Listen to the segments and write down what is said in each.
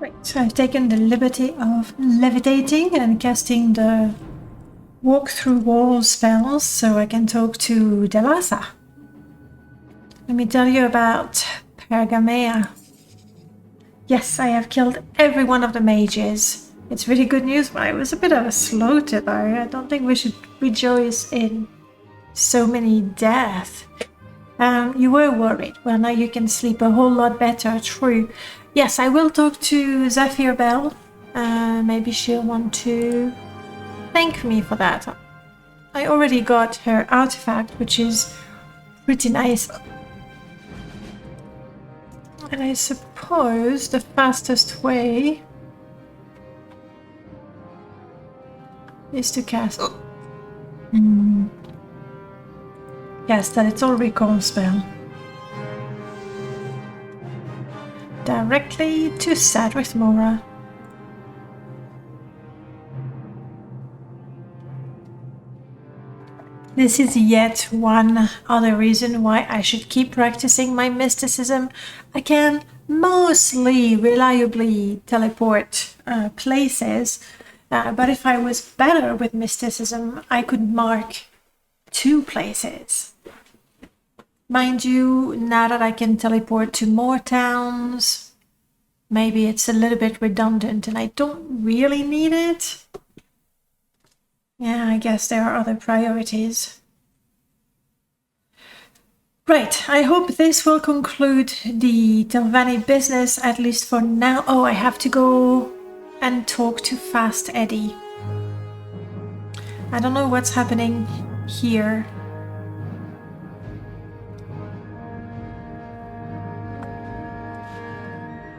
Right, so I've taken the liberty of levitating and casting the walk through wall spells so I can talk to Delasa. Let me tell you about Pergamea. Yes, I have killed every one of the mages. It's really good news, but it was a bit of a slaughter though. I don't think we should rejoice in so many deaths. You were worried. Well, now you can sleep a whole lot better. True. Yes, I will talk to Zephyr Bell. Maybe she'll want to thank me for that. I already got her artifact, which is pretty nice. And I suppose the fastest way is to cast... Cast that little recall spell. Directly to Sadrith Mora. This is yet one other reason why I should keep practicing my mysticism. I can mostly reliably teleport places, but if I was better with mysticism, I could mark 2 places. Mind you, now that I can teleport to more towns, maybe it's a little bit redundant and I don't really need it. Yeah, I guess there are other priorities. Right, I hope this will conclude the Telvanni business, at least for now. Oh, I have to go and talk to Fast Eddie. I don't know what's happening here.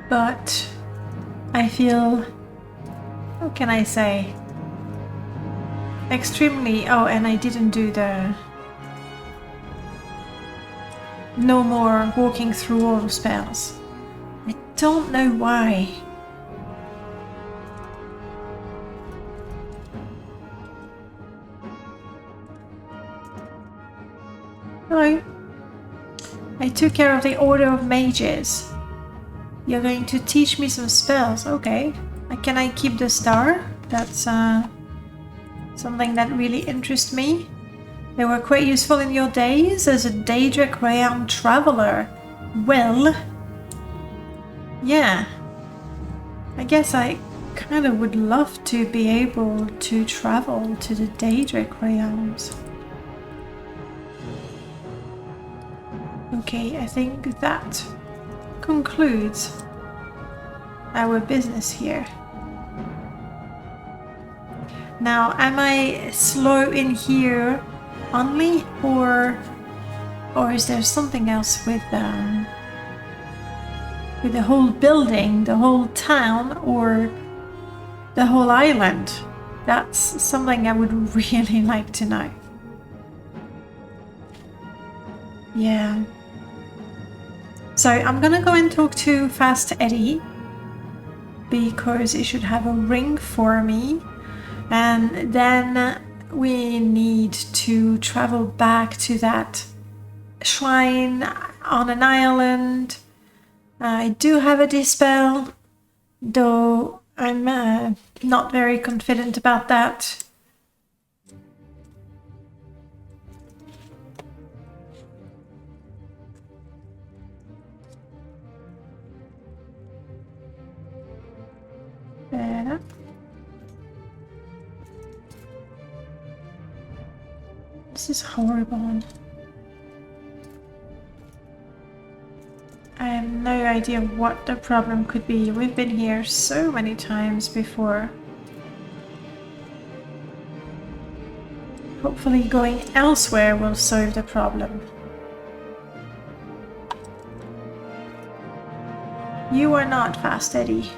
But I feel, how can I say, extremely... Oh, and I didn't do the no more walking through all spells. I don't know why. Hello. I took care of the Order of Mages. You're going to teach me some spells. Okay. Can I keep the star? That's something that really interests me. They were quite useful in your days as a Daedric traveler. Well, yeah. I guess I kind of would love to be able to travel to the Daedric realms. Okay, I think that concludes our business here. Now, am I slow in here only, or is there something else with the whole building, the whole town, or the whole island? That's something I would really like to know. Yeah. So I'm gonna go and talk to Fast Eddie, because he should have a ring for me, and then we need to travel back to that shrine on an island. I do have a dispel, though I'm not very confident about that. There. This is horrible. I have no idea what the problem could be. We've been here so many times before. Hopefully going elsewhere will solve the problem. You are not Fast Eddie.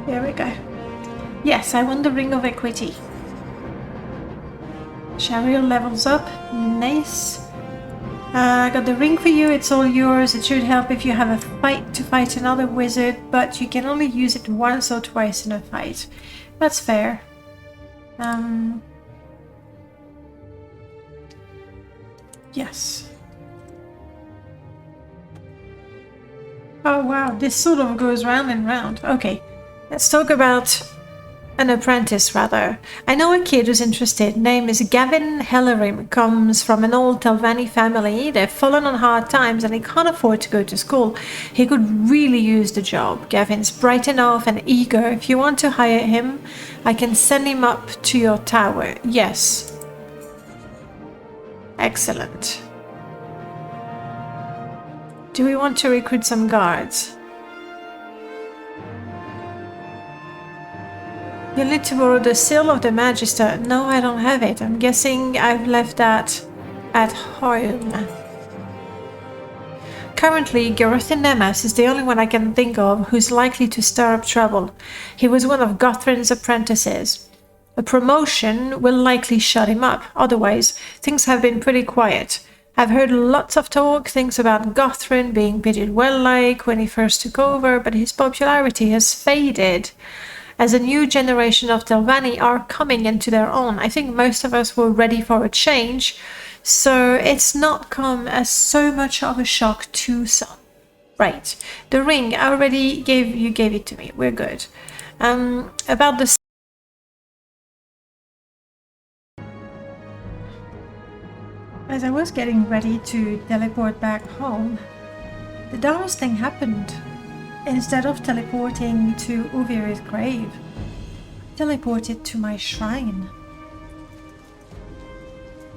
There we go. Yes, I won the Ring of Equity. Chariot levels up. Nice. I got the ring for you. It's all yours. It should help if you have a fight to fight another wizard, but you can only use it once or twice in a fight. That's fair. Yes. Oh wow, this sort of goes round and round. Okay, let's talk about an apprentice, rather. I know a kid who's interested. Name is Gavin Hellerim. Comes from an old Telvanni family. They've fallen on hard times and he can't afford to go to school. He could really use the job. Gavin's bright enough and eager. If you want to hire him, I can send him up to your tower. Yes. Excellent. Do we want to recruit some guards? You'll need to borrow the seal of the Magister. No, I don't have it. I'm guessing I've left that at home. Currently, Garothin Nemas is the only one I can think of who's likely to stir up trouble. He was one of Gothrin's apprentices. A promotion will likely shut him up. Otherwise, things have been pretty quiet. I've heard lots of talk, things about Gothrin being pitied well-like when he first took over, but his popularity has faded. As a new generation of Telvanni are coming into their own, I think most of us were ready for a change, so it's not come as so much of a shock to some. Right, the ring, I already gave it to me, we're good. About the... As I was getting ready to teleport back home, the darndest thing happened. Instead of teleporting to Uviri's grave, I teleported to my shrine.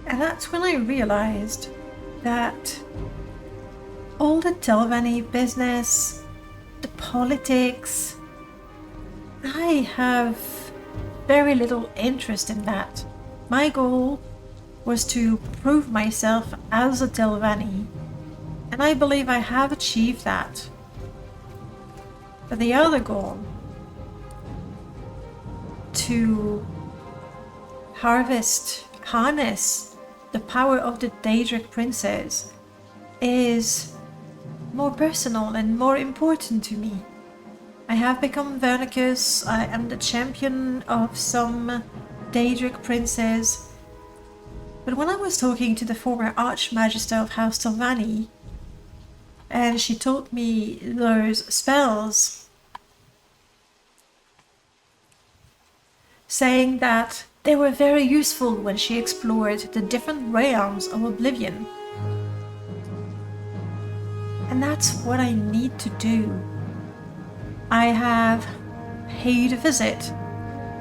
And that's when I realized that all the Telvanni business, the politics, I have very little interest in that. My goal was to prove myself as a Telvanni, and I believe I have achieved that. But the other goal, to harness the power of the Daedric Princes, is more personal and more important to me. I have become Vernicus, I am the champion of some Daedric Princes, but when I was talking to the former Archmagister of House Telvanni, and she taught me those spells, saying that they were very useful when she explored the different realms of Oblivion. And that's what I need to do. I have paid a visit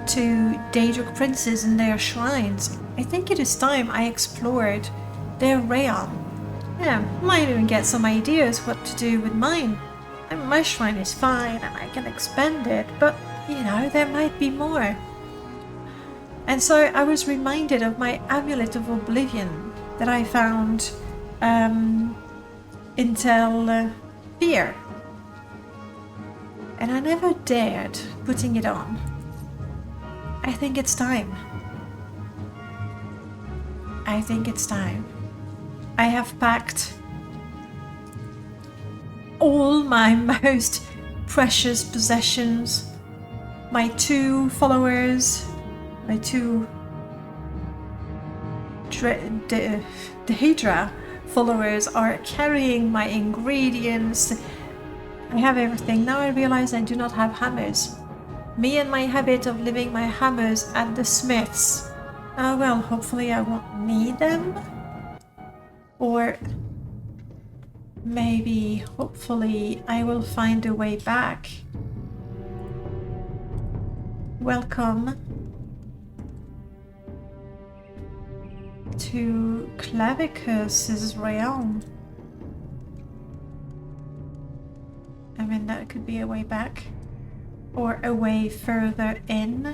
to Daedric Princes in their shrines. I think it is time I explored their realm. Yeah, might even get some ideas what to do with mine. I mean, my shrine is fine and I can expand it, but you know, there might be more. And so I was reminded of my Amulet of Oblivion that I found in Tel Fear. And I never dared putting it on. I think it's time. I think it's time. I have packed all my most precious possessions, my 2 followers, my 2 Daedra followers are carrying my ingredients. I have everything. Now I realize I do not have hammers. Me and my habit of leaving my hammers at the smiths. Oh well, hopefully I won't need them. Or maybe, hopefully, I will find a way back. Welcome to Clavicus's realm. I mean, that could be a way back. Or a way further in.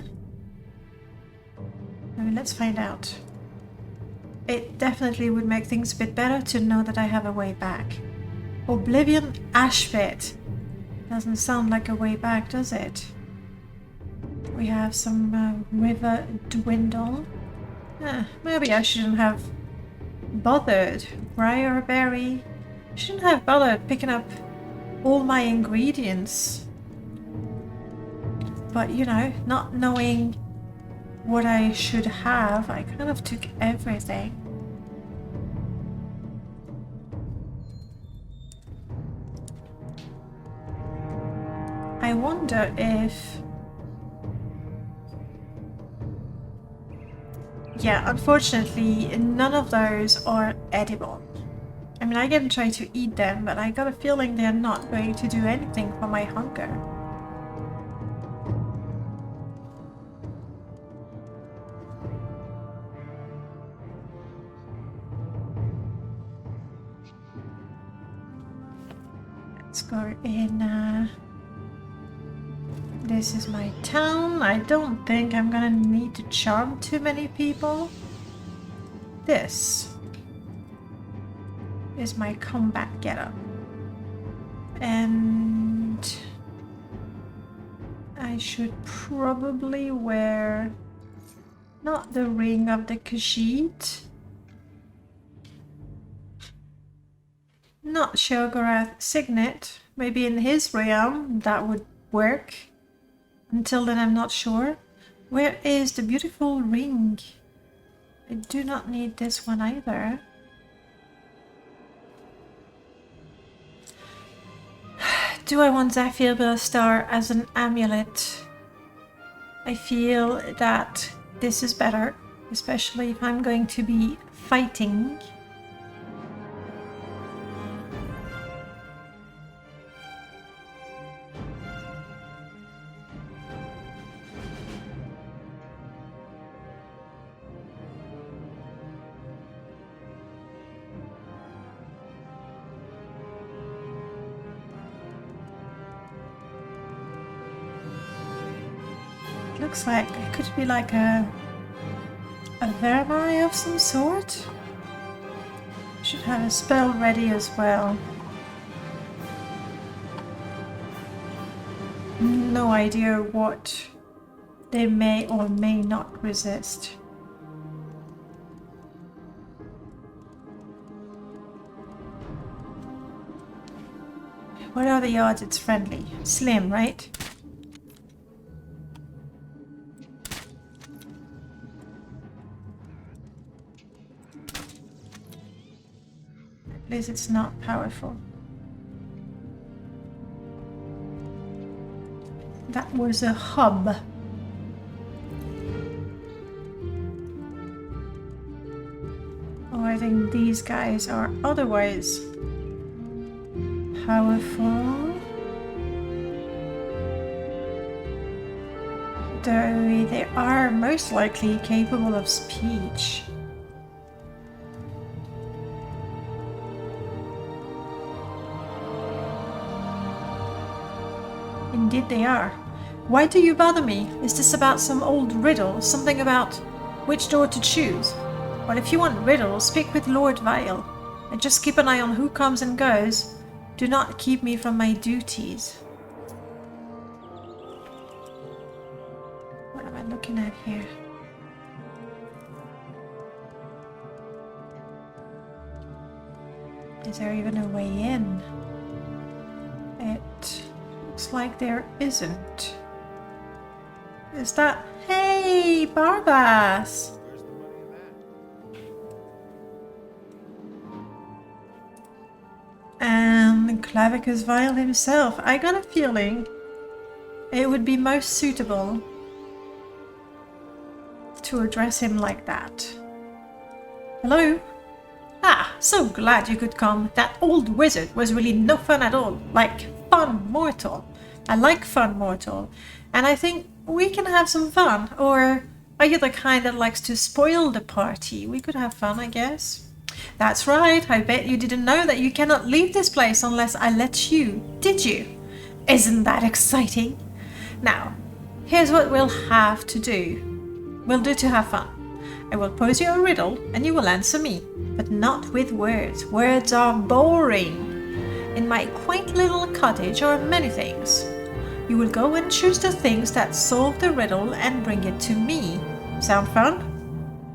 I mean, let's find out. It definitely would make things a bit better to know that I have a way back. Oblivion Ash Pit. Doesn't sound like a way back, does it? We have some river dwindle. Maybe I shouldn't have bothered. Briarberry. Shouldn't have bothered picking up all my ingredients. But you know, not knowing what I should have, I kind of took everything. I wonder if... Yeah, unfortunately, none of those are edible. I mean, I can try to eat them, but I got a feeling they're not going to do anything for my hunger. Let's go in. This is my town. I don't think I'm gonna need to charm too many people. This is my combat getup. And I should probably wear not the ring of the Khajiit, not Shogorath's signet. Maybe in his realm that would work. Until then, I'm not sure. Where is the beautiful ring? I do not need this one either. Do I want Zephyr Star as an amulet? I feel that this is better, especially if I'm going to be fighting. Looks like it could be like a vermi of some sort. Should have a spell ready as well. No idea what they may or may not resist. What are the odds it's friendly? Slim, right? At least it's not powerful. That was a hub. Oh, I think these guys are otherwise powerful. Though they are most likely capable of speech. Indeed they are. Why do you bother me? Is this about some old riddle? Something about which door to choose? Well, if you want riddles, speak with Lord Vile. And just keep an eye on who comes and goes. Do not keep me from my duties. What am I looking at here? Is there even a way in? It looks like there isn't. Is that... Hey, Barbas! And Clavicus Vile himself. I got a feeling it would be most suitable to address him like that. Hello? Ah, so glad you could come. That old wizard was really no fun at all. Like, fun mortal. I like fun mortal. And I think we can have some fun. Or are you the kind that likes to spoil the party? We could have fun, I guess. That's right. I bet you didn't know that you cannot leave this place unless I let you. Did you? Isn't that exciting? Now, here's what we'll have to do. We'll do to have fun. I will pose you a riddle and you will answer me, but not with words. Words are boring. In my quaint little cottage are many things. You will go and choose the things that solve the riddle and bring it to me. Sound fun?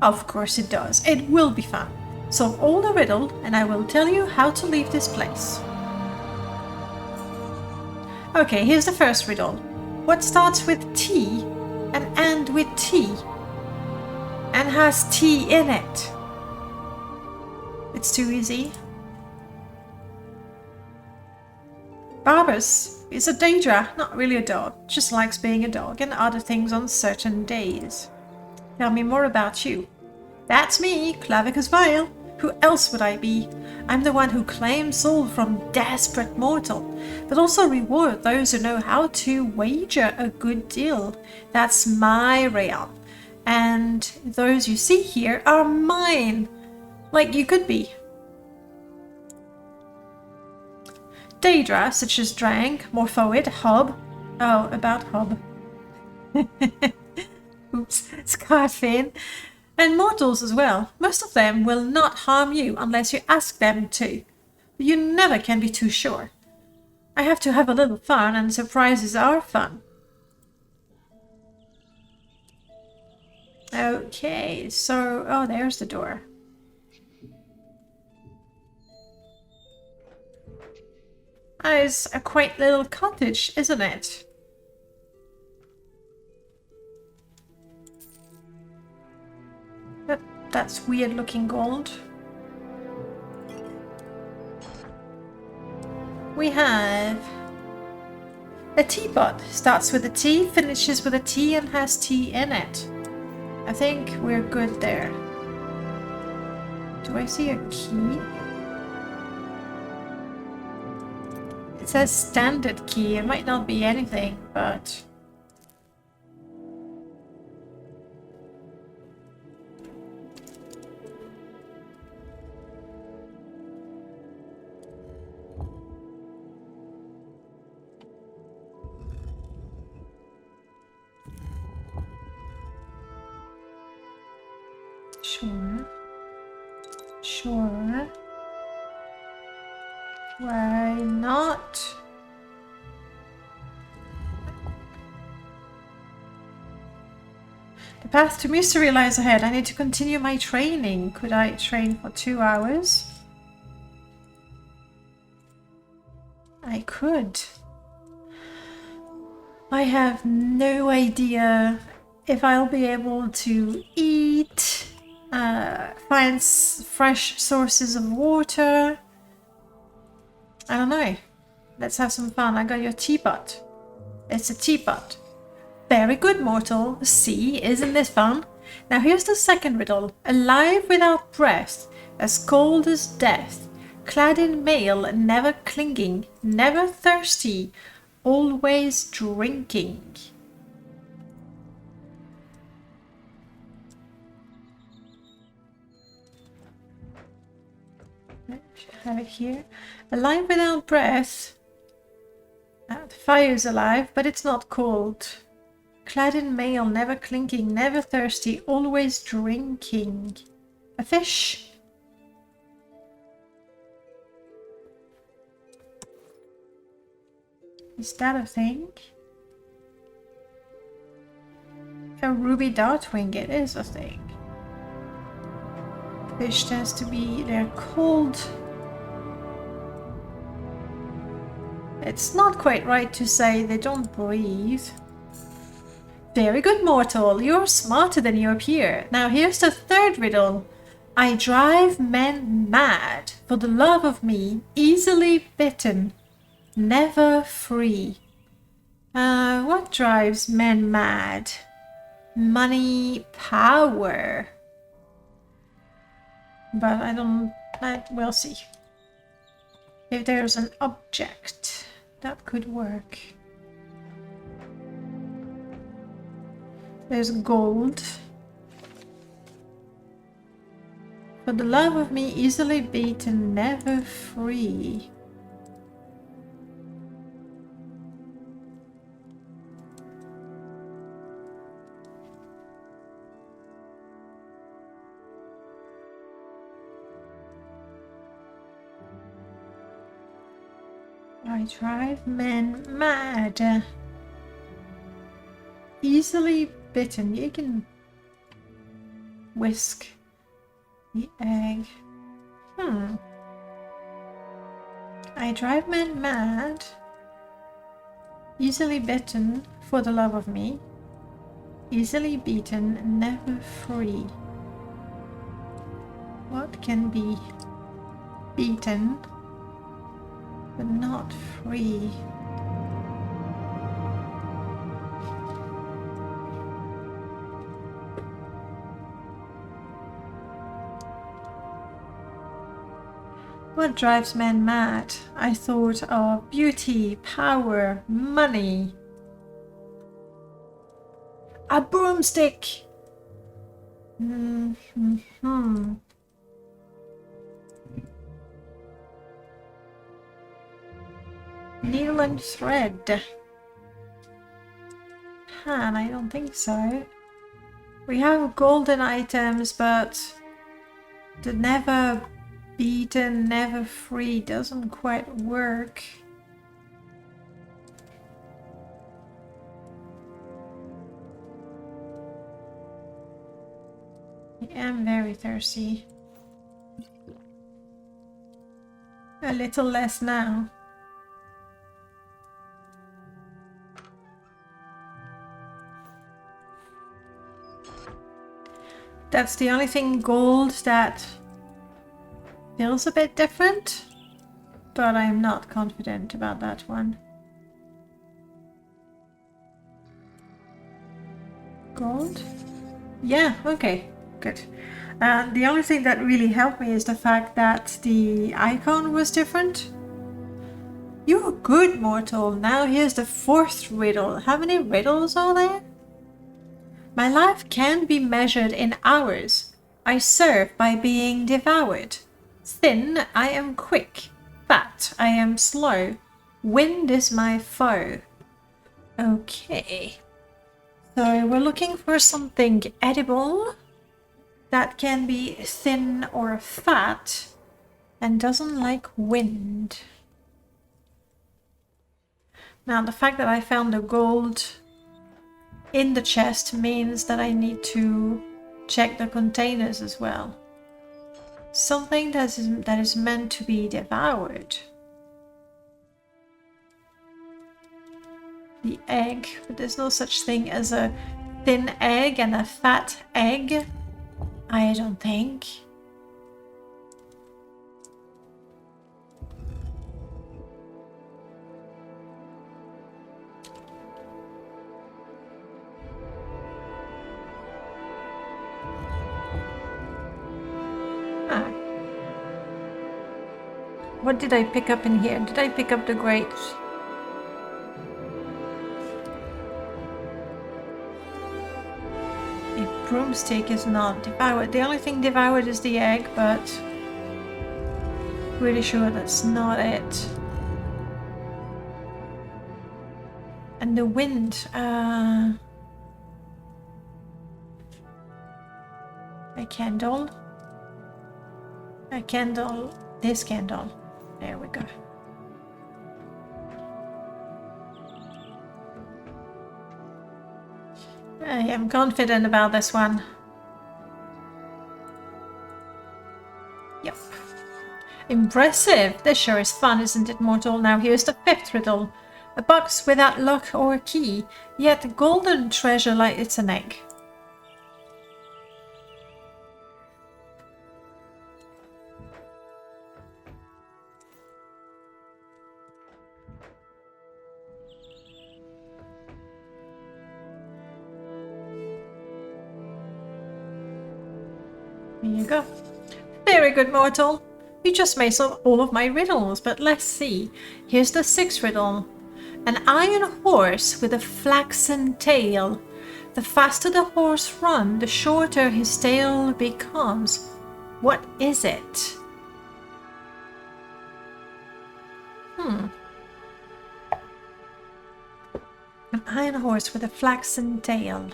Of course it does. It will be fun. Solve all the riddle and I will tell you how to leave this place. Okay, here's the first riddle. What starts with T and end with T and has tea in it? It's too easy. Barbas is a Daedra, not really a dog. Just likes being a dog and other things on certain days. Tell me more about you. That's me, Clavicus Vile. Who else would I be? I'm the one who claims soul from desperate mortal, but also reward those who know how to wager a good deal. That's my realm. And those you see here are mine. Like you could be. Daedra, such as Drank, Morphoid, Hob. Oh, about Hob. Oops, Scarfin. And mortals as well. Most of them will not harm you unless you ask them to. But you never can be too sure. I have to have a little fun, and surprises are fun. Okay, so... oh, there's the door. Oh, it's a quaint little cottage, isn't it? That's weird looking gold. We have a teapot. Starts with a T, finishes with a T, and has tea in it. I think we're good there. Do I see a key? It says standard key. It might not be anything, but... Sure. Why not? The path to mystery lies ahead. I need to continue my training. Could I train for 2 hours? I could. I have no idea if I'll be able to eat, find fresh sources of water. I don't know. Let's have some fun. I got your teapot. It's a teapot. Very good, mortal. See, isn't this fun? Now here's the second riddle. Alive without breath, as cold as death, clad in mail, never clinging, never thirsty, always drinking. Have it here. Alive without breath. The fire's alive, but it's not cold. Clad in mail, never clinking, never thirsty, always drinking. A fish. Is that a thing? A ruby dartwing, it is a thing. Fish tends to be, they're cold. It's not quite right to say they don't breathe. Very good, mortal. You're smarter than you appear. Now here's the third riddle. I drive men mad for the love of me, easily bitten, never free. What drives men mad? Money, power. But we'll see. If there's an object, that could work. There's gold. For the love of me, easily beaten, never free. I drive men mad. Easily bitten. You can whisk the egg. I drive men mad. Easily bitten for the love of me. Easily beaten, never free. What can be beaten? but not free. What drives men mad? I thought of beauty, power, money. A broomstick! Needle and thread. Pan, I don't think so. We have golden items, but the never beaten, never free doesn't quite work. I am very thirsty. A little less now. That's the only thing gold that feels a bit different, but I'm not confident about that one. Gold? Yeah, okay, good. The only thing that really helped me is the fact that the icon was different. You're good, mortal. Now here's the fourth riddle. How many riddles are there? My life can be measured in hours. I serve by being devoured. Thin, I am quick. Fat, I am slow. Wind is my foe. Okay. So we're looking for something edible that can be thin or fat and doesn't like wind. Now the fact that I found the gold in the chest means that I need to check the containers as well. Something that is meant to be devoured. The egg, but there's no such thing as a thin egg and a fat egg, I don't think. What did I pick up in here? Did I pick up the grapes? A broomstick is not devoured. The only thing devoured is the egg, but pretty sure that's not it. And the wind. A candle. A candle. This candle. There we go. I am confident about this one. Yep. Impressive! This sure is fun, isn't it, mortal? Now here's the fifth riddle. A box without lock or key, yet golden treasure like it's an egg. Here you go. Very good, mortal. You just made all of my riddles, but let's see. Here's the sixth riddle. An iron horse with a flaxen tail. The faster the horse runs, the shorter his tail becomes. What is it? An iron horse with a flaxen tail.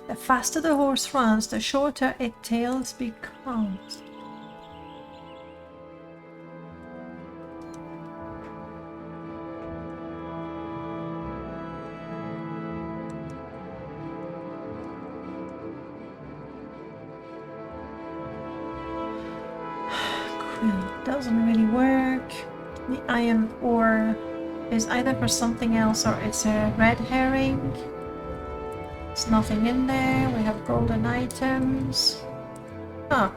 The faster the horse runs, the shorter its tail becomes. Quill doesn't really work. The iron ore is either for something else or it's a red herring. There's nothing in there. We have golden items. Oh.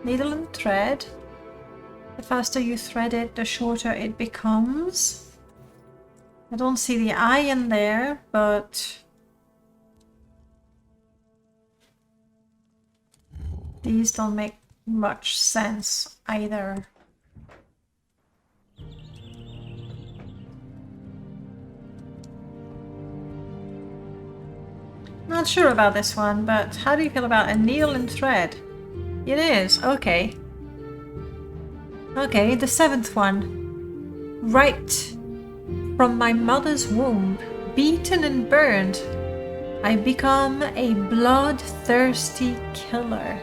Needle and thread. The faster you thread it, the shorter it becomes. I don't see the iron there, but these don't make much sense either. Not sure about this one, but how do you feel about a needle and thread? It is, okay. Okay, the 7th one. Right from my mother's womb, beaten and burned, I become a bloodthirsty killer.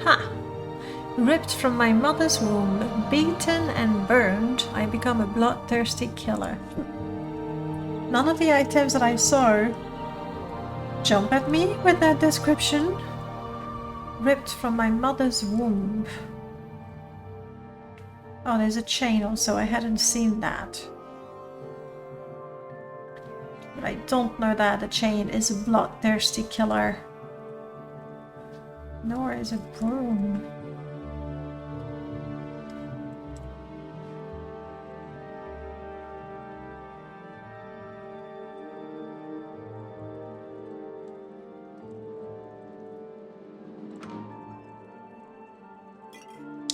Ha! Ripped from my mother's womb, beaten and burned, I become a bloodthirsty killer. None of the items that I saw jump at me with that description. Ripped from my mother's womb. Oh, there's a chain also, I hadn't seen that. But I don't know that the chain is a bloodthirsty killer. Nor is a broom.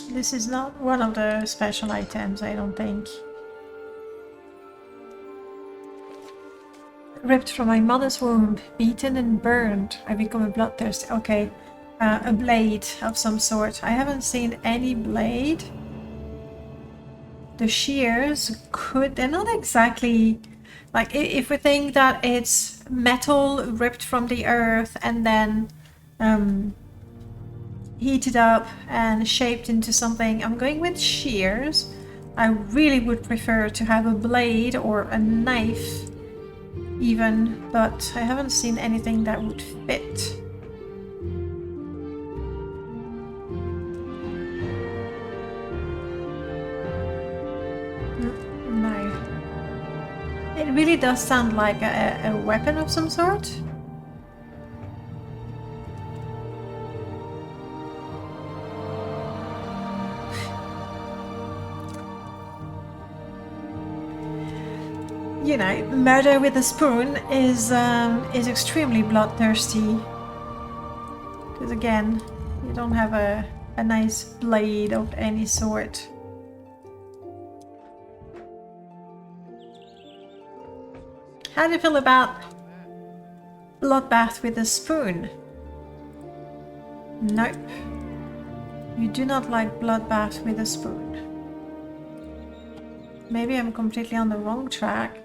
This is not one of the special items, I don't think. Ripped from my mother's womb, beaten and burned, I become a bloodthirsty. Okay, a blade of some sort. I haven't seen any blade. The shears could, they're not exactly like, if we think that it's metal ripped from the earth and then heated up and shaped into something, I'm going with shears. I really would prefer to have a blade or a knife even, but I haven't seen anything that would fit. No. It really does sound like a weapon of some sort. You know, murder with a spoon is extremely bloodthirsty. Because again, you don't have a nice blade of any sort. How do you feel about bloodbath with a spoon? Nope. You do not like bloodbath with a spoon. Maybe I'm completely on the wrong track.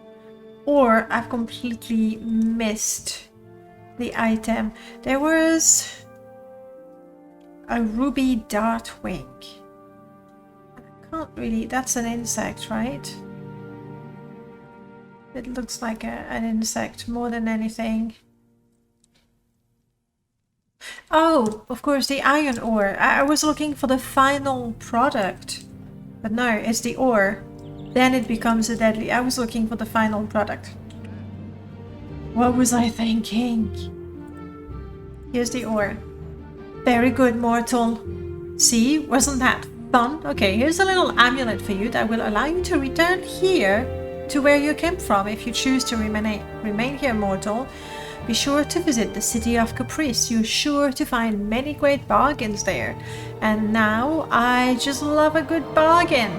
Or I've completely missed the item. There was a ruby dartwing. I can't really... That's an insect, right? It looks like an insect more than anything. Oh, of course, the iron ore. I was looking for the final product. But no, it's the ore. Then it becomes a deadly. I was looking for the final product. What was I thinking? Here's the ore. Very good, mortal. See, wasn't that fun? Okay, here's a little amulet for you that will allow you to return here to where you came from if you choose to remain here, mortal. Be sure to visit the city of Caprice. You're sure to find many great bargains there. And now, I just love a good bargain.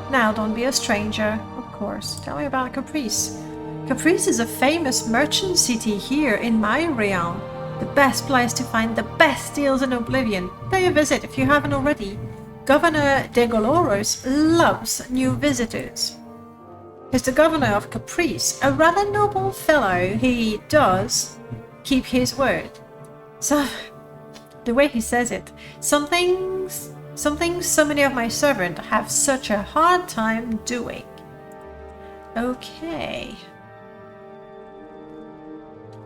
Now, don't be a stranger, of course. Tell me about Caprice. Caprice is a famous merchant city here in my realm. The best place to find the best deals in Oblivion. Pay a visit if you haven't already. Governor de Goloros loves new visitors. He's the governor of Caprice, a rather noble fellow. He does keep his word. So, the way he says it, something so many of my servants have such a hard time doing. Okay.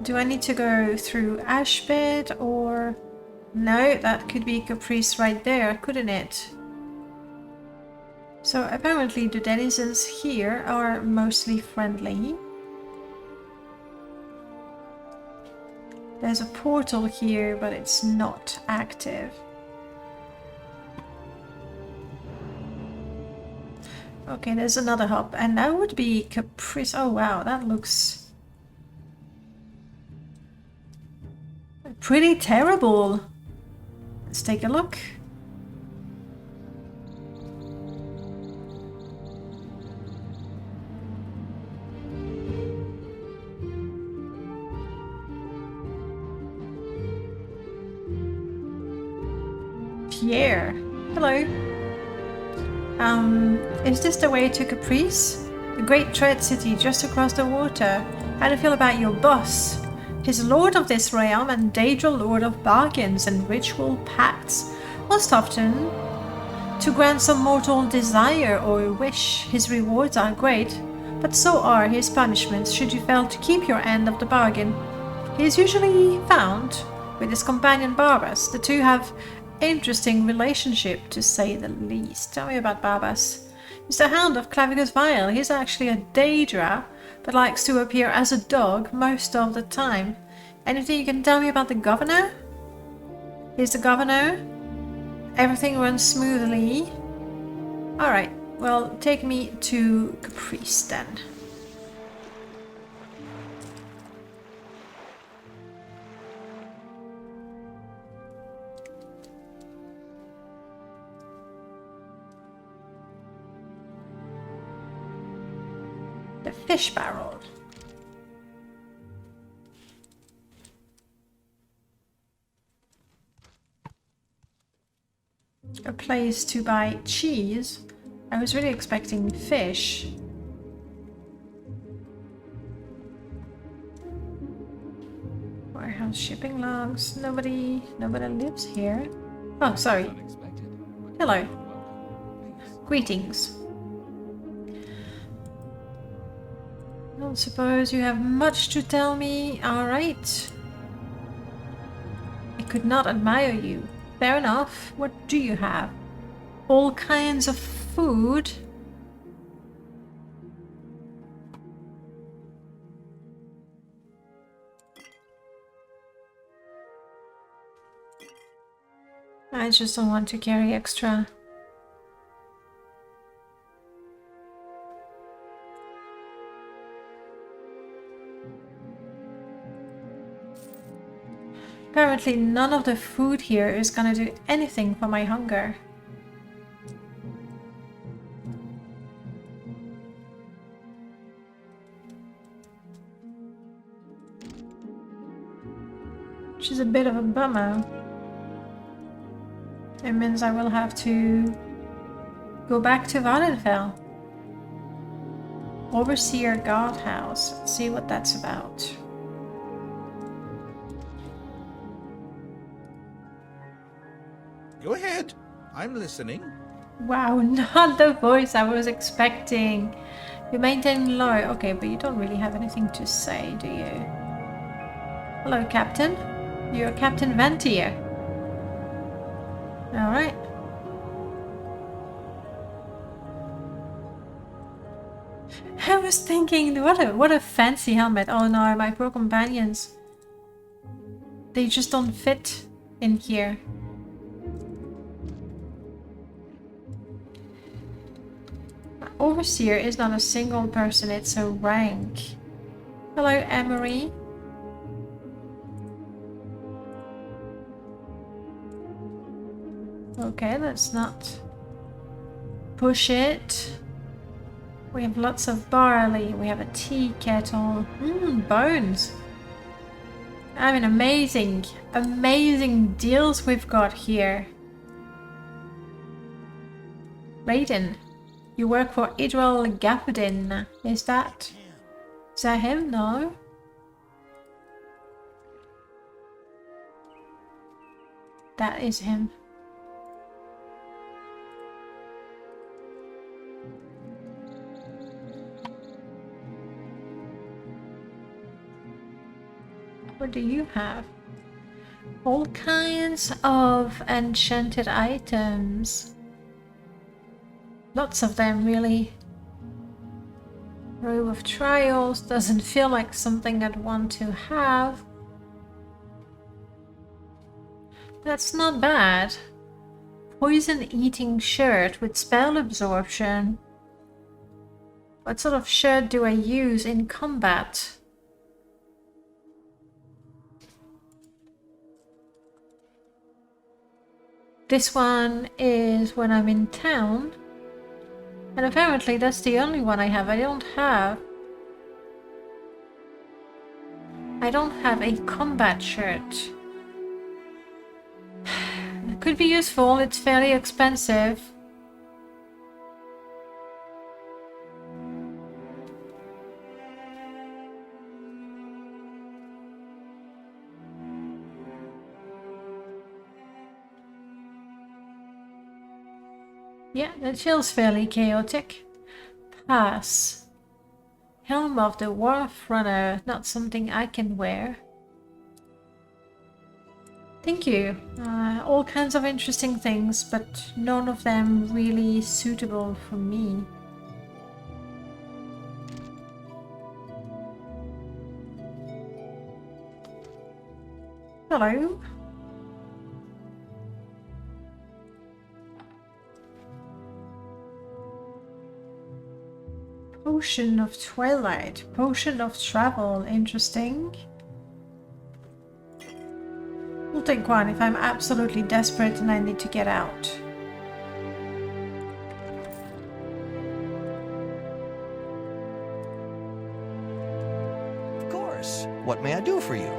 Do I need to go through Ashbed or... No, that could be Caprice right there, couldn't it? So apparently the denizens here are mostly friendly. There's a portal here, but it's not active. Okay, there's another hub, and that would be Caprice. Oh wow, that looks pretty terrible. Let's take a look. Pierre, hello. Is this the way to Caprice? The great trade city just across the water. How do you feel about your boss? He's lord of this realm and Daedra lord of bargains and ritual pacts. Most often, to grant some mortal desire or wish. His rewards are great, but so are his punishments should you fail to keep your end of the bargain. He is usually found with his companion Barbas. The two have interesting relationship, to say the least. Tell me about Barbas. He's the Hound of Clavicus Vile. He's actually a Daedra, but likes to appear as a dog most of the time. Anything you can tell me about the governor? He's the governor. Everything runs smoothly. Alright, well, take me to Caprice then. The fish barrel. A place to buy cheese. I was really expecting fish. Warehouse shipping logs. Nobody lives here. Oh, sorry. Hello. Greetings. I don't suppose you have much to tell me. Alright. I could not admire you. Fair enough. What do you have? All kinds of food? I just don't want to carry extra. Apparently none of the food here is gonna do anything for my hunger. Which is a bit of a bummer. It means I will have to go back to Valenfell. Overseer Guardhouse. Let's see what that's about. Go ahead. I'm listening. Wow, not the voice I was expecting. You maintain low. Okay, but you don't really have anything to say, do you? Hello, Captain. You're Captain Vantier. Alright. I was thinking, what a fancy helmet. Oh no, my poor companions. They just don't fit in here. Overseer is not a single person, it's a rank. Hello, Emery. Okay, let's not push it. We have lots of barley. We have a tea kettle. Bones. I mean, amazing deals we've got here. Raiden. You work for Idril Gaffadin. Is that him? No. That is him. What do you have? All kinds of enchanted items. Lots of them, really. Robe of Trials doesn't feel like something I'd want to have. That's not bad. Poison-eating shirt with spell absorption. What sort of shirt do I use in combat? This one is when I'm in town. And apparently that's the only one I have. I don't have a combat shirt. It could be useful. It's fairly expensive. Yeah, that feels fairly chaotic. Pass. Helm of the Wharf Runner, not something I can wear. Thank you. All kinds of interesting things, but none of them really suitable for me. Hello. Potion of Twilight. Potion of Travel. Interesting. We'll take one if I'm absolutely desperate and I need to get out. Of course. What may I do for you?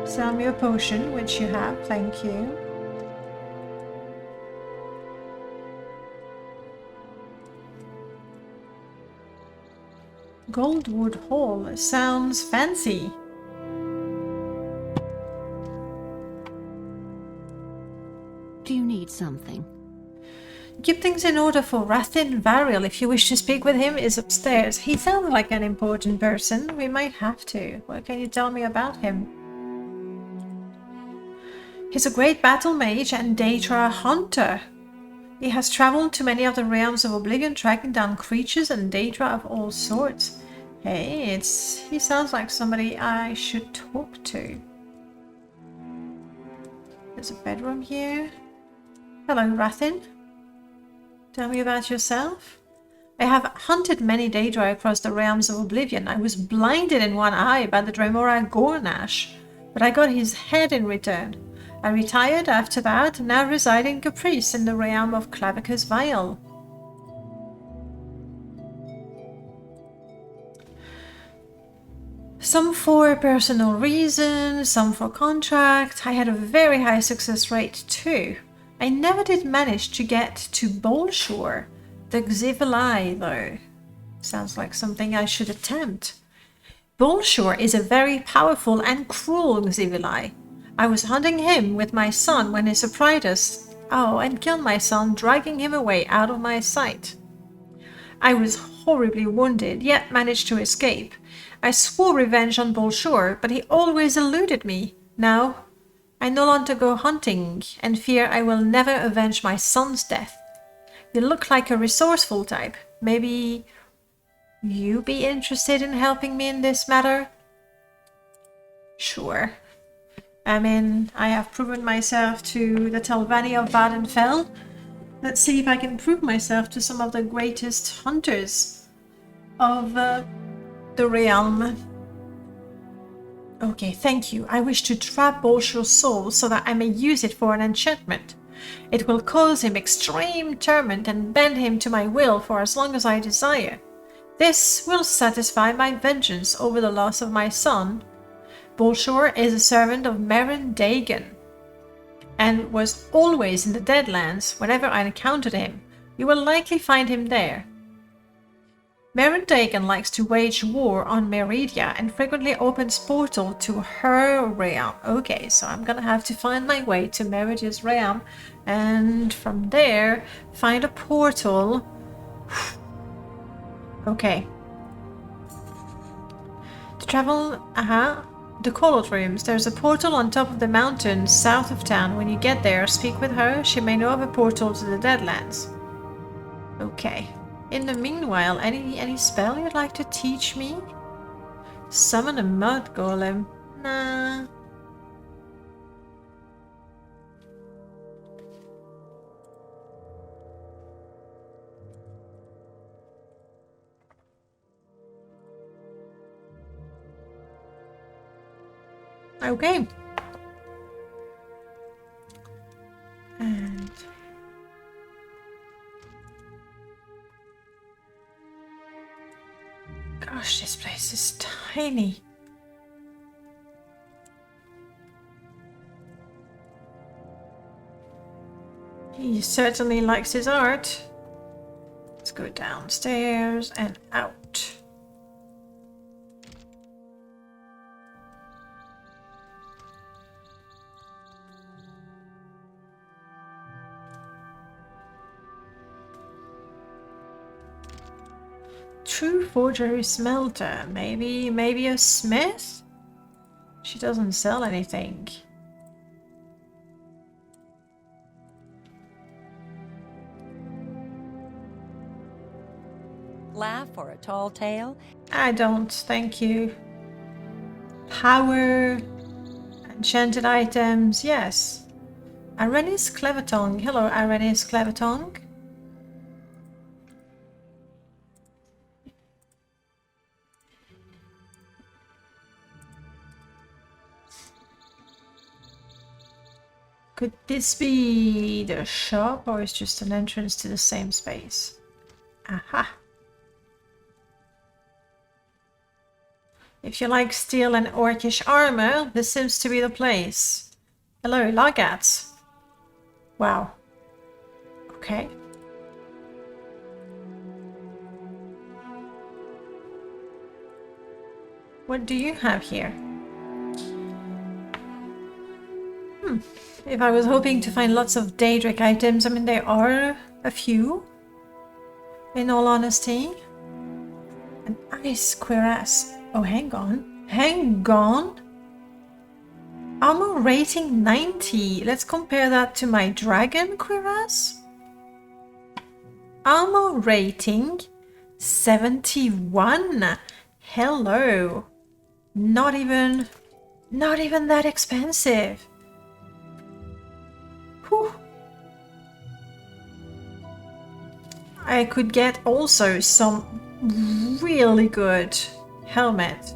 Sell me a potion, which you have. Thank you. Goldwood Hall. Sounds fancy. Do you need something? Keep things in order for Rathin Variel. If you wish to speak with him, is upstairs. He sounds like an important person. We might have to. What can you tell me about him? He's a great battle mage and Daedra hunter. He has traveled to many of the realms of Oblivion, tracking down creatures and Daedra of all sorts. Hey, he sounds like somebody I should talk to. There's a bedroom here. Hello, Rathin. Tell me about yourself. I have hunted many Daedra across the realms of Oblivion. I was blinded in one eye by the Dremora Gornash, but I got his head in return. I retired after that and now reside in Caprice in the realm of Clavicus Vial. Some for personal reasons, some for contract. I had a very high success rate too. I never did manage to get to Bolshore, the Xivili though. Sounds like something I should attempt. Bolshore is a very powerful and cruel Xivili. I was hunting him with my son when he surprised us. Oh, and killed my son, dragging him away out of my sight. I was horribly wounded, yet managed to escape. I swore revenge on Bolshore, but he always eluded me. Now, I no longer go hunting, and fear I will never avenge my son's death. You look like a resourceful type. Maybe you be interested in helping me in this matter? Sure. I mean, I have proven myself to the Telvanni of Vardenfell. Let's see if I can prove myself to some of the greatest hunters of the realm. Okay, thank you. I wish to trap Bolshore's soul so that I may use it for an enchantment. It will cause him extreme torment and bend him to my will for as long as I desire. This will satisfy my vengeance over the loss of my son. Bolshore is a servant of Meryn Dagon and was always in the Deadlands whenever I encountered him. You will likely find him there. Meryn Dagon likes to wage war on Meridia and frequently opens portal to her realm. Okay, so I'm gonna have to find my way to Meridia's realm and from there find a portal. Okay. To travel, the Colored Rooms. There's a portal on top of the mountain south of town. When you get there, speak with her. She may know of a portal to the Deadlands. Okay. In the meanwhile, any spell you'd like to teach me? Summon a mud golem. Nah. Okay. And gosh, this place is tiny. He certainly likes his art. Let's go downstairs and out. True forgery smelter. Maybe a smith? She doesn't sell anything. Laugh or a tall tale? I don't, thank you. Power, enchanted items, yes. Arenis Clevertongue. Hello, Arenis Clevertongue. Could this be the shop, or is just an entrance to the same space? Aha. If you like steel and orcish armor, this seems to be the place. Hello, Lagats. Wow. Okay. What do you have here? If I was hoping to find lots of Daedric items, I mean, there are a few, in all honesty. An ice cuirass. Oh, hang on. Hang on. Armor rating 90. Let's compare that to my dragon cuirass. Armor rating 71. Hello. Not even that expensive. Whew. I could get also some really good helmet.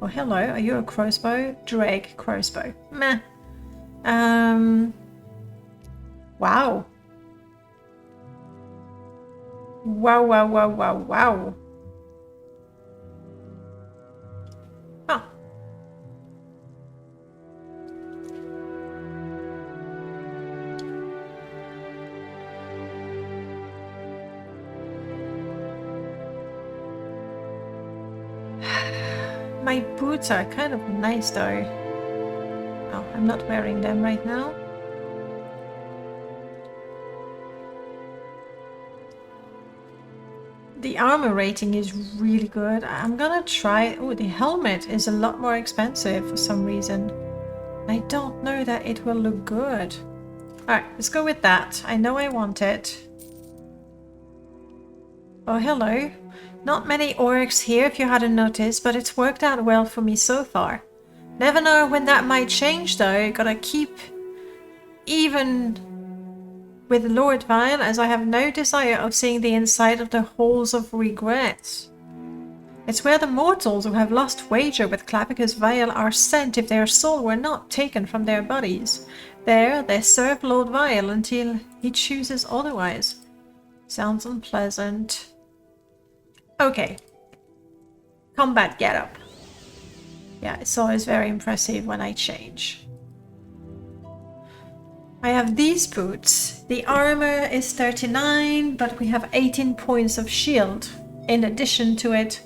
Oh, hello. Are you a crossbow? Drake crossbow. Meh. Wow. Wow. Huh. My boots are kind of nice though. Oh, I'm not wearing them right now. The armor rating is really good. I'm gonna try... Oh, the helmet is a lot more expensive for some reason. I don't know that it will look good. Alright, let's go with that. I know I want it. Oh, hello. Not many orcs here if you hadn't noticed, but it's worked out well for me so far. Never know when that might change though. Gotta keep even with Lord Vile, as I have no desire of seeing the inside of the halls of regret. It's where the mortals who have lost wager with Clapicus Vile are sent if their soul were not taken from their bodies. There they serve Lord Vile until he chooses otherwise. Sounds unpleasant. Okay. Combat getup. Yeah, it's always very impressive when I change. I have these boots. The armor is 39, but we have 18 points of shield in addition to it,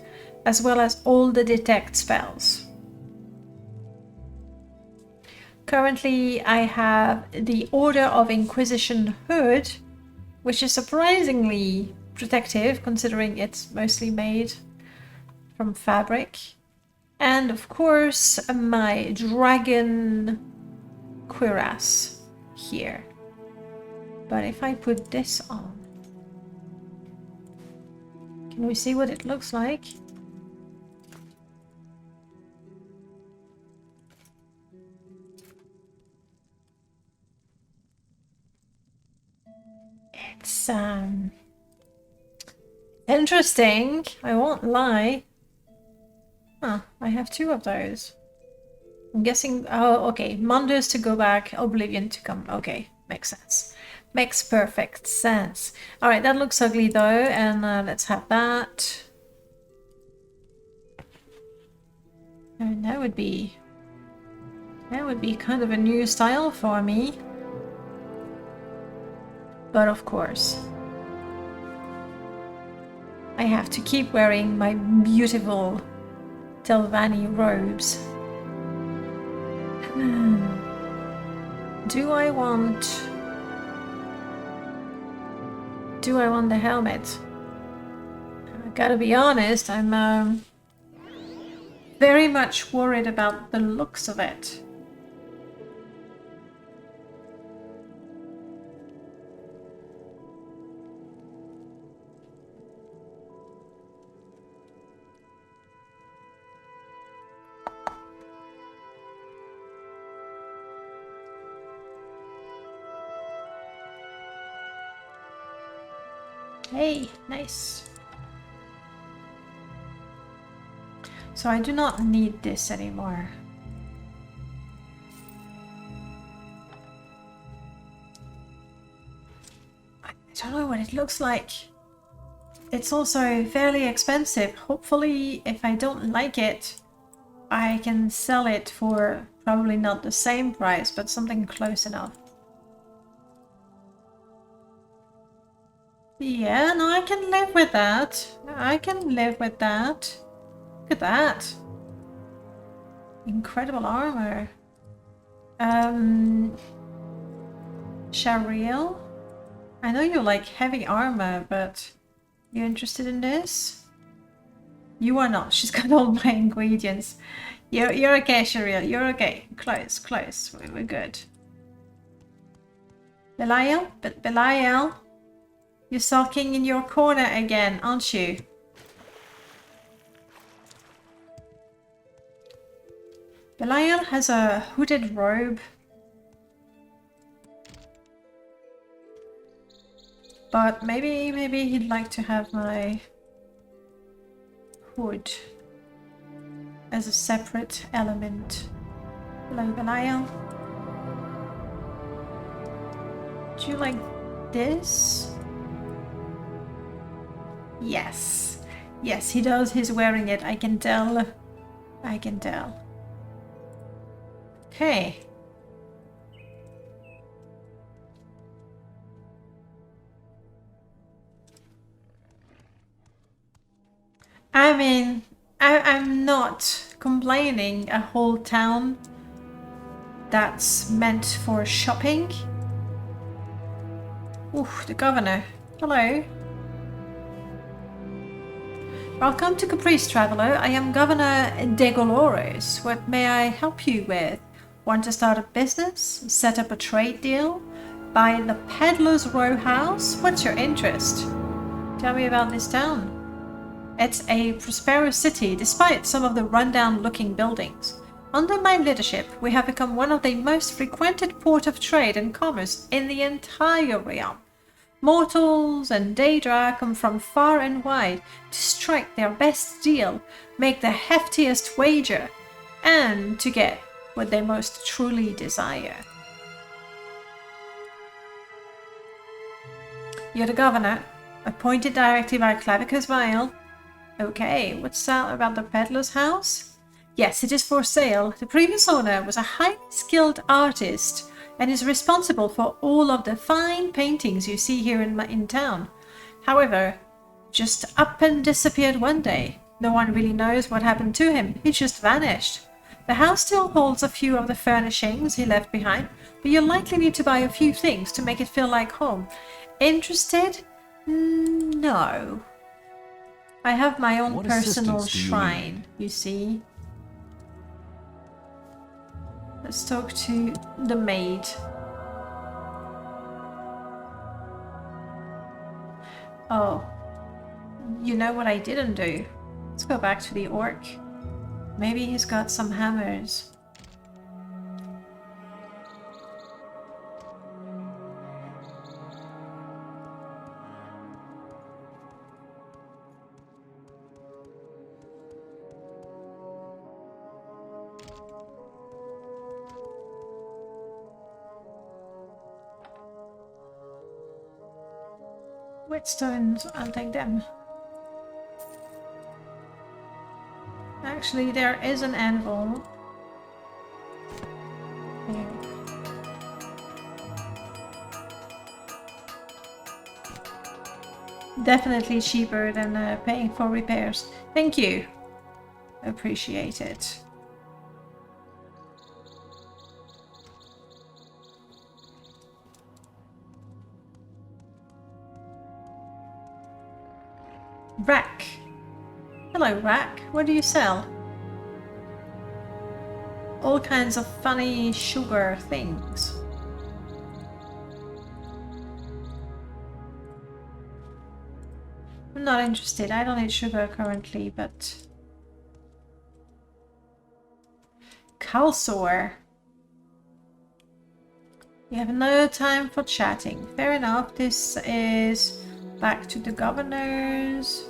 as well as all the detect spells. Currently, I have the Order of Inquisition hood, which is surprisingly protective considering it's mostly made from fabric. And of course, my dragon cuirass here. But if I put this on, can we see what it looks like? It's interesting, I won't lie. Huh, I have two of those. I'm guessing... Oh, okay. Mundus to go back, Oblivion to come. Okay, makes sense. Makes perfect sense. Alright, that looks ugly though, and let's have that. And that would be kind of a new style for me. But of course, I have to keep wearing my beautiful Telvanni robes. Do I want the helmet? I gotta be honest, I'm very much worried about the looks of it. Hey, nice. So I do not need this anymore. I don't know what it looks like. It's also fairly expensive. Hopefully, if I don't like it, I can sell it for probably not the same price, but something close enough. Yeah, no, I can live with that. I can live with that. Look at that. Incredible armor. Shariel? I know you like heavy armor, but you interested in this? You are not. She's got all my ingredients. You're okay, Shariel. You're okay. Close, close. We're good. Belial? But Belial? You're sulking in your corner again, aren't you? Belial has a hooded robe. But maybe he'd like to have my hood as a separate element. Hello, Belial. Do you like this? Yes. Yes, he does. He's wearing it. I can tell. I can tell. Okay. I mean, I'm not complaining. A whole town that's meant for shopping. Ooh, the governor. Hello. Welcome to Caprice, Traveler. I am Governor de Golores. What may I help you with? Want to start a business? Set up a trade deal? Buy the Peddler's Row house? What's your interest? Tell me about this town. It's a prosperous city, despite some of the rundown-looking buildings. Under my leadership, we have become one of the most frequented port of trade and commerce in the entire realm. Mortals and Daedra come from far and wide to strike their best deal, make the heftiest wager, and to get what they most truly desire. You're the governor, appointed directly by Clavicus Vile. Okay, what's that about the peddler's house? Yes, it is for sale. The previous owner was a highly skilled artist and is responsible for all of the fine paintings you see here in town. However, just up and disappeared one day. No one really knows what happened to him. He just vanished. The house still holds a few of the furnishings he left behind, but you'll likely need to buy a few things to make it feel like home. Interested? No. I have my own personal shrine, you see. Let's talk to the maid. Oh, you know what I didn't do? Let's go back to the orc. Maybe he's got some hammers. Whetstones, I'll take them. Actually, there is an anvil. Here. Definitely cheaper than paying for repairs. Thank you. Appreciate it. Rack. Hello, Rack. What do you sell? All kinds of funny sugar things. I'm not interested. I don't eat sugar currently, but... Calsor. You have no time for chatting. Fair enough. This is back to the governors.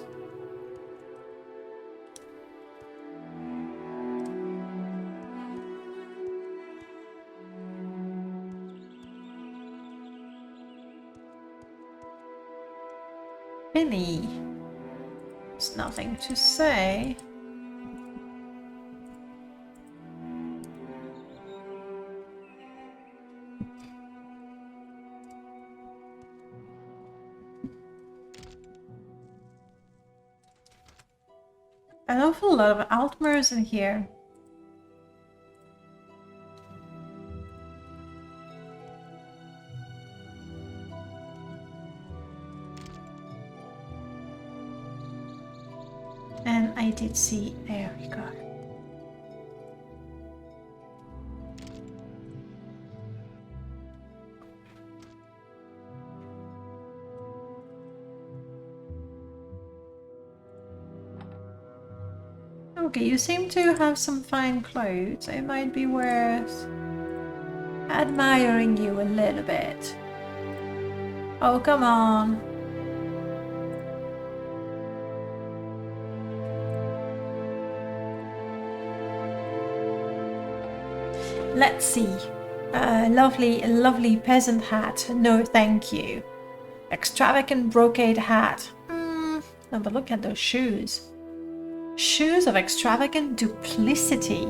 Penny. There's nothing to say. An awful lot of Altmers in here. And I did see, there we go. Okay, you seem to have some fine clothes. It might be worth admiring you a little bit. Oh, come on. Let's see. Lovely peasant hat. No, thank you. Extravagant brocade hat. No, but look at those shoes. Shoes of extravagant duplicity.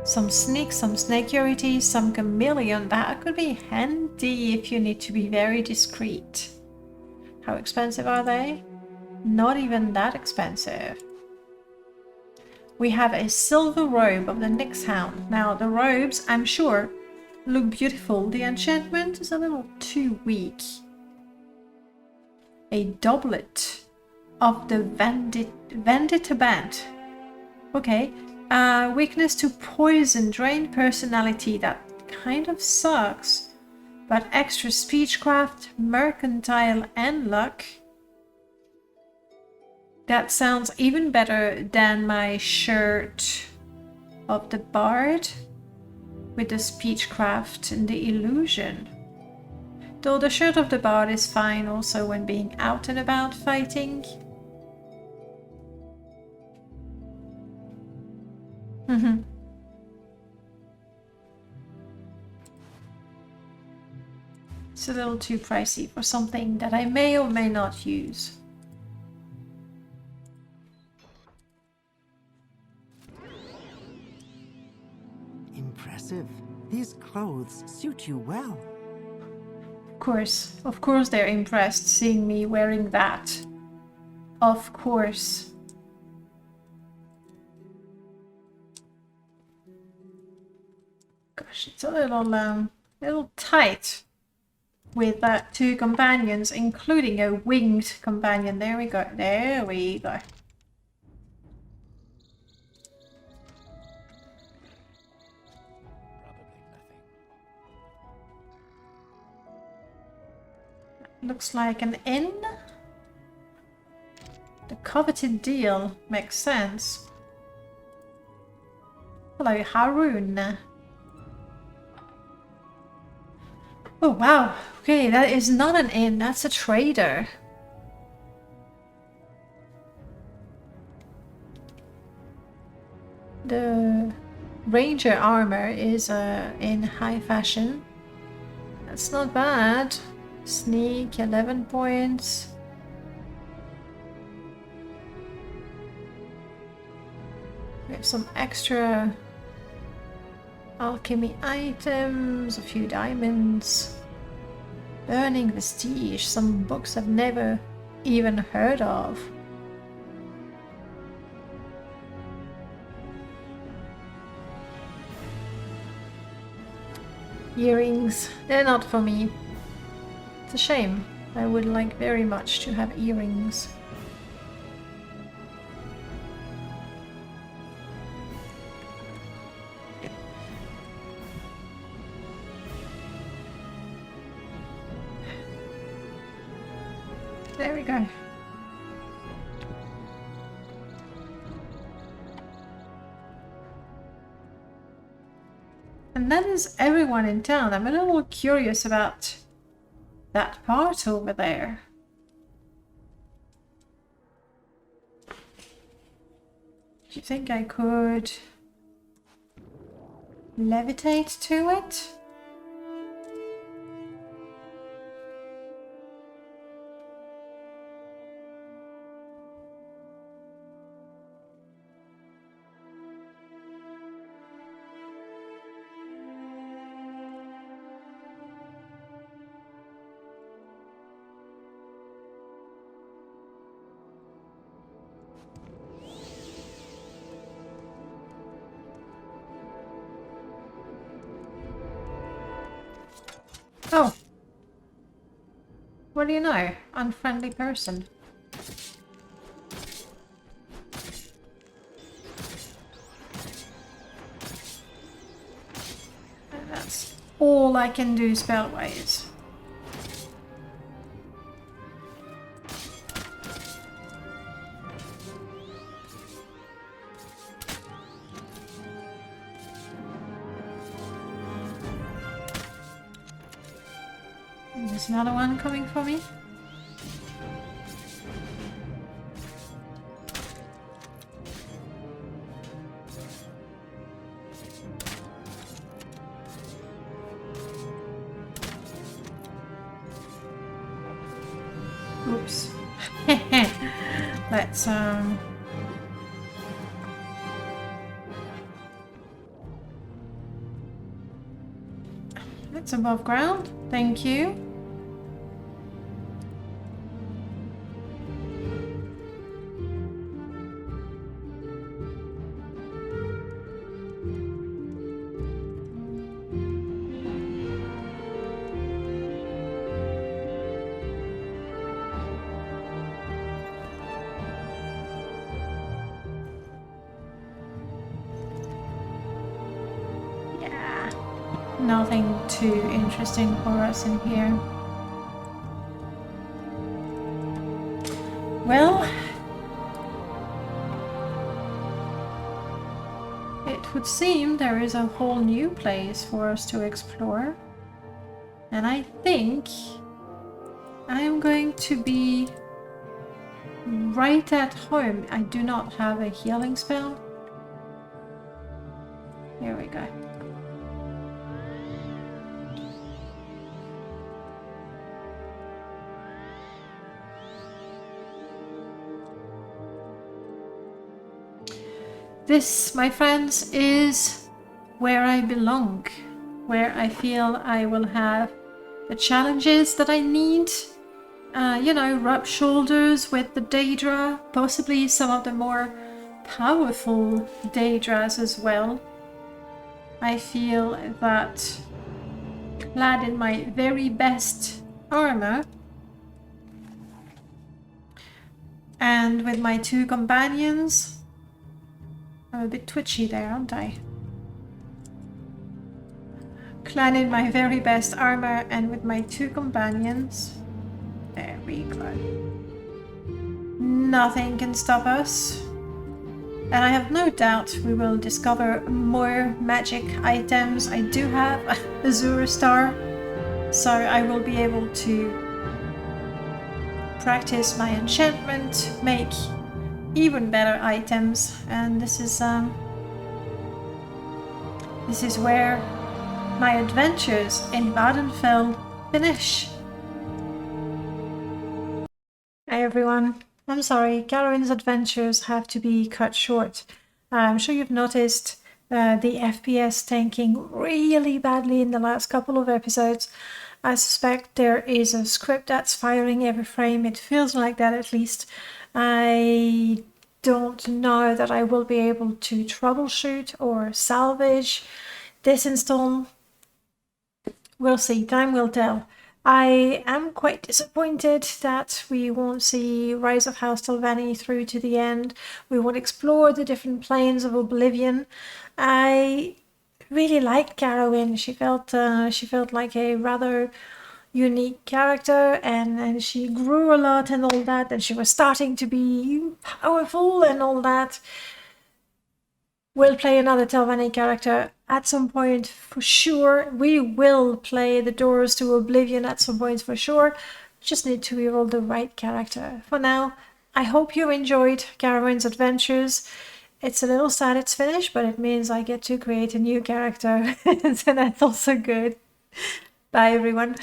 Some sneak, some snakeurity, some chameleon. That could be handy if you need to be very discreet. How expensive are they? Not even that expensive. We have a silver robe of the Nyx Hound. Now, the robes, I'm sure, look beautiful. The enchantment is a little too weak. A doublet of the Vendetta Band. Okay. Weakness to poison, drain personality. That kind of sucks. But extra speechcraft, mercantile, and luck. That sounds even better than my shirt of the bard with the speechcraft and the illusion. Though the shirt of the bard is fine also when being out and about fighting. It's a little too pricey for something that I may or may not use. Impressive. These clothes suit you well. Of course they're impressed seeing me wearing that. Of course. Gosh, it's a little tight with two companions, including a winged companion. There we go. There we go. Looks like an inn. The coveted deal makes sense. Hello, Haroon. Oh wow, okay, that is not an inn, that's a trader. The ranger armor is in high fashion. That's not bad. Sneak, 11 points. We have some extra alchemy items, a few diamonds, burning vestige, some books I've never even heard of. Earrings, they're not for me. It's a shame. I would like very much to have earrings. There we go. And that is everyone in town. I'm a little curious about that part over there. Do you think I could levitate to it? Oh. What do you know? Unfriendly person. And that's all I can do spell-wise. There's another one coming for me. Oops. Let's above ground. Thank you. Nothing too interesting for us in here. Well, it would seem there is a whole new place for us to explore. And I think I am going to be right at home. I do not have a healing spell. Here we go. This, my friends, is where I belong, where I feel I will have the challenges that I need. You know, rub shoulders with the Daedra, possibly some of the more powerful Daedras as well. I feel that clad in my very best armor and with my two companions. I'm a bit twitchy there, aren't I? Clad in my very best armor and with my two companions. There we go. Nothing can stop us. And I have no doubt we will discover more magic items. I do have a Azure Star, so I will be able to practice my enchantment, make even better items, and this is where my adventures in Vvardenfell finish. Hi everyone, I'm sorry, Carawen's adventures have to be cut short. I'm sure you've noticed the FPS tanking really badly in the last couple of episodes. I suspect there is a script that's firing every frame. It feels like that, at least. I don't know that I will be able to troubleshoot or salvage this install. We'll see, time will tell. I am quite disappointed that we won't see Rise of House Telvanni through to the end. We won't explore the different planes of Oblivion. I really liked Carawen. She felt like a rather unique character, and she grew a lot and all that, and she was starting to be powerful and all that. We'll play another Telvanni character at some point for sure. We will play the Doors to Oblivion at some point for sure. Just need to reroll the right character. For now, I hope you enjoyed Carawen's adventures. It's a little sad it's finished, but it means I get to create a new character, so that's also good. Bye everyone.